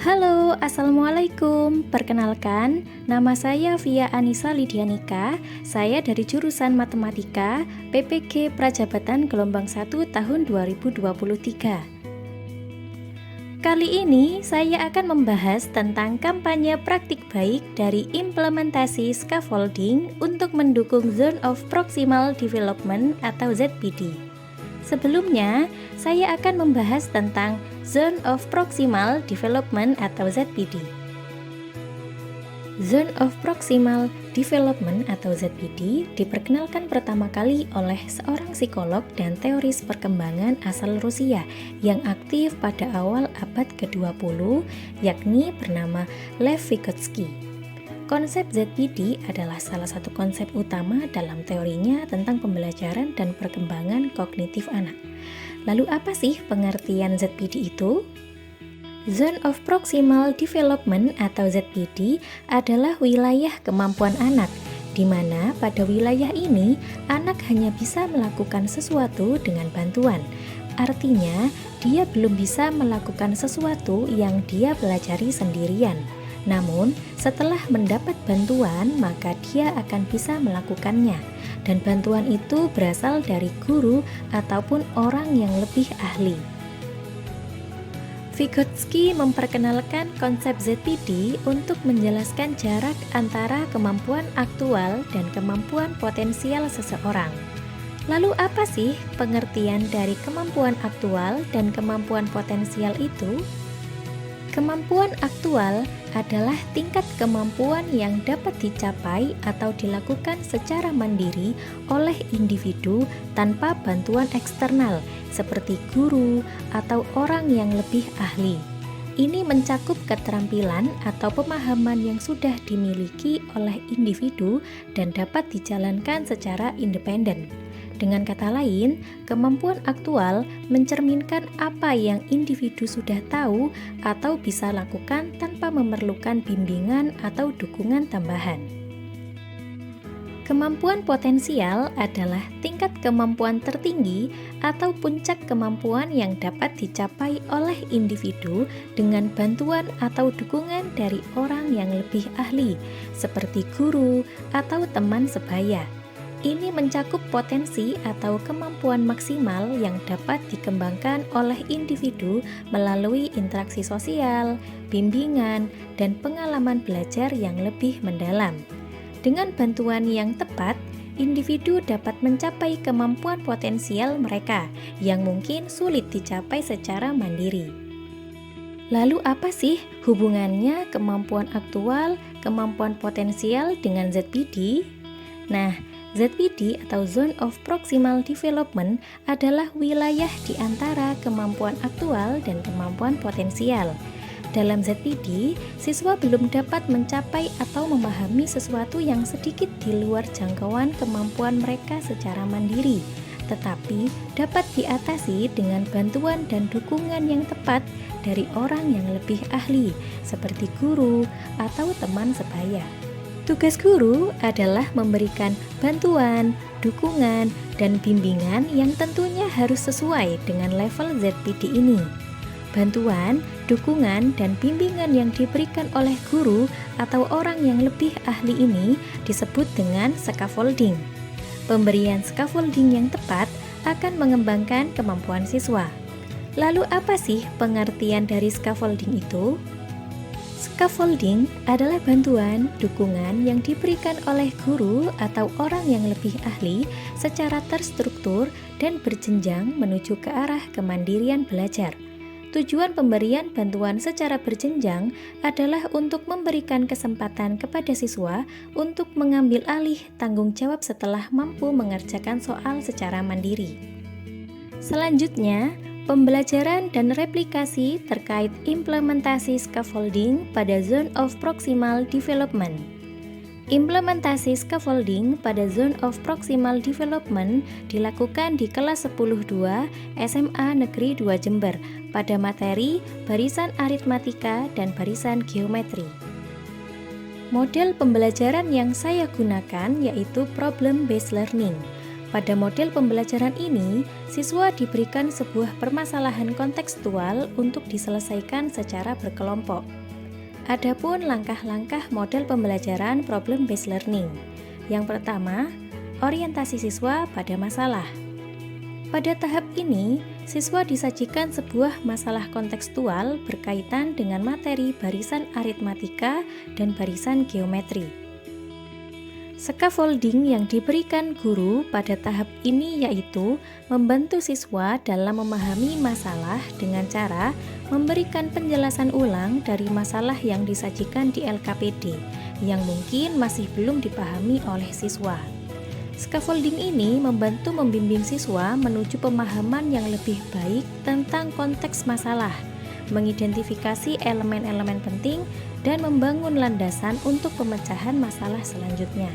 Halo, Assalamualaikum. Perkenalkan, nama saya Via Anissa Lidianika. Saya dari jurusan Matematika PPG Prajabatan Gelombang 1 tahun 2023. Kali ini saya akan membahas tentang kampanye praktik baik dari implementasi scaffolding untuk mendukung Zone of Proximal Development atau ZPD. Sebelumnya, saya akan membahas tentang Zone of Proximal Development atau ZPD. Zone of Proximal Development atau ZPD diperkenalkan pertama kali oleh seorang psikolog dan teoris perkembangan asal Rusia yang aktif pada awal abad ke-20, yakni bernama Lev Vygotsky. Konsep ZPD adalah salah satu konsep utama dalam teorinya tentang pembelajaran dan perkembangan kognitif anak. Lalu apa sih pengertian ZPD itu? Zone of Proximal Development atau ZPD adalah wilayah kemampuan anak, di mana pada wilayah ini anak hanya bisa melakukan sesuatu dengan bantuan. Artinya, dia belum bisa melakukan sesuatu yang dia pelajari sendirian. Namun, setelah mendapat bantuan, maka dia akan bisa melakukannya. Dan bantuan itu berasal dari guru ataupun orang yang lebih ahli. Vygotsky memperkenalkan konsep ZPD untuk menjelaskan jarak antara kemampuan aktual dan kemampuan potensial seseorang. Lalu apa sih pengertian dari kemampuan aktual dan kemampuan potensial itu? Kemampuan aktual adalah tingkat kemampuan yang dapat dicapai atau dilakukan secara mandiri oleh individu tanpa bantuan eksternal seperti guru atau orang yang lebih ahli. Ini mencakup keterampilan atau pemahaman yang sudah dimiliki oleh individu dan dapat dijalankan secara independen. Dengan kata lain, kemampuan aktual mencerminkan apa yang individu sudah tahu atau bisa lakukan tanpa memerlukan bimbingan atau dukungan tambahan. Kemampuan potensial adalah tingkat kemampuan tertinggi atau puncak kemampuan yang dapat dicapai oleh individu dengan bantuan atau dukungan dari orang yang lebih ahli, seperti guru atau teman sebaya. Ini mencakup potensi atau kemampuan maksimal yang dapat dikembangkan oleh individu melalui interaksi sosial, bimbingan, dan pengalaman belajar yang lebih mendalam. Dengan bantuan yang tepat, individu dapat mencapai kemampuan potensial mereka yang mungkin sulit dicapai secara mandiri. Lalu apa sih hubungannya kemampuan aktual, kemampuan potensial dengan ZPD? Nah, ZPD atau Zone of Proximal Development adalah wilayah di antara kemampuan aktual dan kemampuan potensial. Dalam ZPD, siswa belum dapat mencapai atau memahami sesuatu yang sedikit di luar jangkauan kemampuan mereka secara mandiri, tetapi dapat diatasi dengan bantuan dan dukungan yang tepat dari orang yang lebih ahli, seperti guru atau teman sebaya. Tugas guru adalah memberikan bantuan, dukungan, dan bimbingan yang tentunya harus sesuai dengan level ZPD ini. Bantuan, dukungan, dan bimbingan yang diberikan oleh guru atau orang yang lebih ahli ini disebut dengan scaffolding. Pemberian scaffolding yang tepat akan mengembangkan kemampuan siswa. Lalu apa sih pengertian dari scaffolding itu? Scaffolding adalah bantuan, dukungan yang diberikan oleh guru atau orang yang lebih ahli secara terstruktur dan berjenjang menuju ke arah kemandirian belajar. Tujuan pemberian bantuan secara berjenjang adalah untuk memberikan kesempatan kepada siswa untuk mengambil alih tanggung jawab setelah mampu mengerjakan soal secara mandiri. Selanjutnya, pembelajaran dan replikasi terkait implementasi scaffolding pada Zone of Proximal Development. Implementasi scaffolding pada Zone of Proximal Development dilakukan di kelas 10-2 SMA Negeri 2 Jember pada materi barisan aritmatika dan barisan geometri. Model pembelajaran yang saya gunakan yaitu problem based learning. Pada model pembelajaran ini, siswa diberikan sebuah permasalahan kontekstual untuk diselesaikan secara berkelompok. Adapun langkah-langkah model pembelajaran problem-based learning. Yang pertama, orientasi siswa pada masalah. Pada tahap ini, siswa disajikan sebuah masalah kontekstual berkaitan dengan materi barisan aritmatika dan barisan geometri. Scaffolding yang diberikan guru pada tahap ini yaitu membantu siswa dalam memahami masalah dengan cara memberikan penjelasan ulang dari masalah yang disajikan di LKPD yang mungkin masih belum dipahami oleh siswa. Scaffolding ini membantu membimbing siswa menuju pemahaman yang lebih baik tentang konteks masalah, mengidentifikasi elemen-elemen penting, dan membangun landasan untuk pemecahan masalah selanjutnya.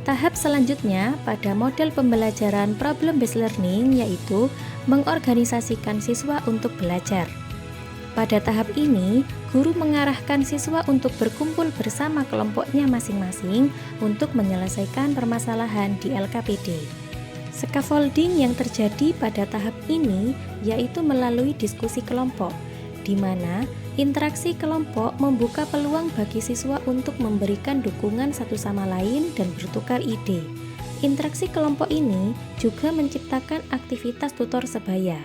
Tahap selanjutnya pada model pembelajaran problem-based learning yaitu mengorganisasikan siswa untuk belajar. Pada tahap ini, guru mengarahkan siswa untuk berkumpul bersama kelompoknya masing-masing untuk menyelesaikan permasalahan di LKPD. Scaffolding yang terjadi pada tahap ini yaitu melalui diskusi kelompok, di mana interaksi kelompok membuka peluang bagi siswa untuk memberikan dukungan satu sama lain dan bertukar ide. Interaksi kelompok ini juga menciptakan aktivitas tutor sebaya.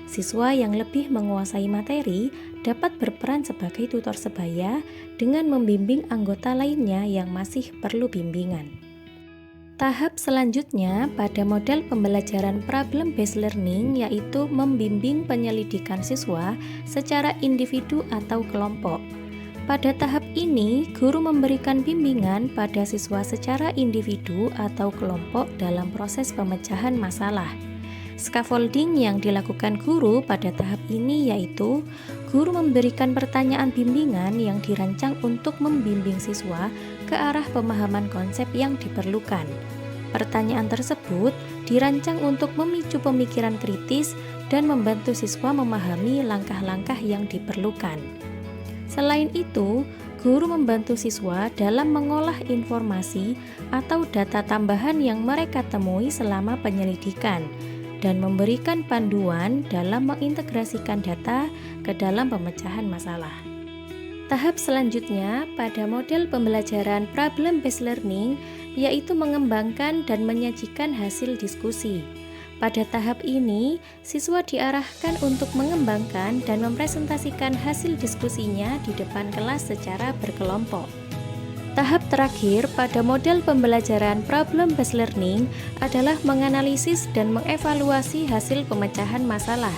Siswa yang lebih menguasai materi dapat berperan sebagai tutor sebaya dengan membimbing anggota lainnya yang masih perlu bimbingan. Tahap selanjutnya pada model pembelajaran problem-based learning yaitu membimbing penyelidikan siswa secara individu atau kelompok. Pada tahap ini, guru memberikan bimbingan pada siswa secara individu atau kelompok dalam proses pemecahan masalah. Scaffolding yang dilakukan guru pada tahap ini yaitu guru memberikan pertanyaan bimbingan yang dirancang untuk membimbing siswa ke arah pemahaman konsep yang diperlukan. Pertanyaan tersebut dirancang untuk memicu pemikiran kritis dan membantu siswa memahami langkah-langkah yang diperlukan. Selain itu, guru membantu siswa dalam mengolah informasi atau data tambahan yang mereka temui selama penyelidikan dan memberikan panduan dalam mengintegrasikan data ke dalam pemecahan masalah. Tahap selanjutnya pada model pembelajaran problem-based learning yaitu mengembangkan dan menyajikan hasil diskusi. Pada tahap ini, siswa diarahkan untuk mengembangkan dan mempresentasikan hasil diskusinya di depan kelas secara berkelompok. Tahap terakhir pada model pembelajaran problem-based learning adalah menganalisis dan mengevaluasi hasil pemecahan masalah.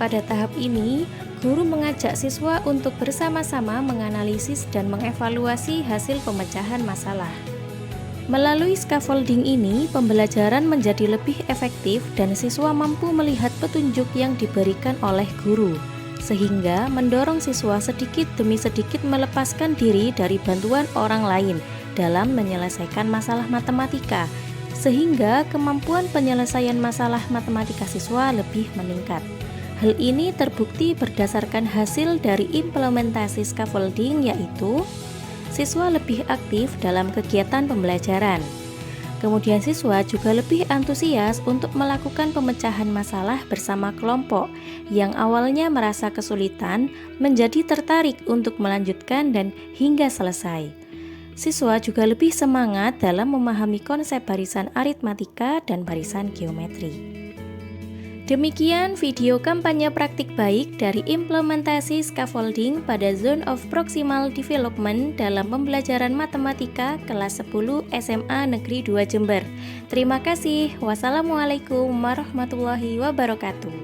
Pada tahap ini, guru mengajak siswa untuk bersama-sama menganalisis dan mengevaluasi hasil pemecahan masalah. Melalui scaffolding ini, pembelajaran menjadi lebih efektif dan siswa mampu melihat petunjuk yang diberikan oleh guru, sehingga mendorong siswa sedikit demi sedikit melepaskan diri dari bantuan orang lain dalam menyelesaikan masalah matematika, sehingga kemampuan penyelesaian masalah matematika siswa lebih meningkat. Hal ini terbukti berdasarkan hasil dari implementasi scaffolding yaitu siswa lebih aktif dalam kegiatan pembelajaran. Kemudian siswa juga lebih antusias untuk melakukan pemecahan masalah bersama kelompok yang awalnya merasa kesulitan menjadi tertarik untuk melanjutkan dan hingga selesai. Siswa juga lebih semangat dalam memahami konsep barisan aritmatika dan barisan geometri. Demikian video kampanye praktik baik dari implementasi scaffolding pada Zone of Proximal Development dalam pembelajaran matematika kelas 10 SMA Negeri 2 Jember. Terima kasih. Wassalamualaikum warahmatullahi wabarakatuh.